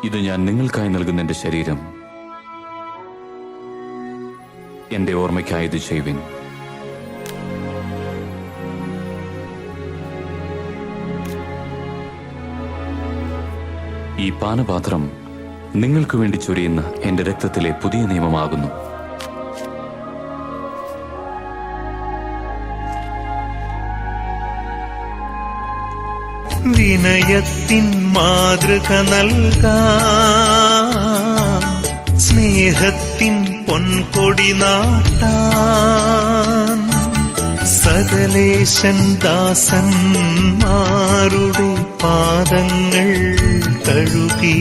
ഇത് ഞാൻ നിങ്ങൾക്കായി നൽകുന്ന എന്റെ ശരീരം. എന്റെ ഓർമ്മയ്ക്കായി ഇത് ചെയ്യുവിൻ. ഈ പാനപാത്രം നിങ്ങൾക്ക് വേണ്ടി ചൊരിയുന്ന എന്റെ രക്തത്തിലെ പുതിയ നിയമമാകുന്നു. വിനയത്തിൻ മാതൃക നൽകാൻ, സ്നേഹത്തിൻ പൊൻകൊടി നാട്ടാൻ, സകലേശൻ ദാസന്മാരുടെ പാദങ്ങൾ കഴുകി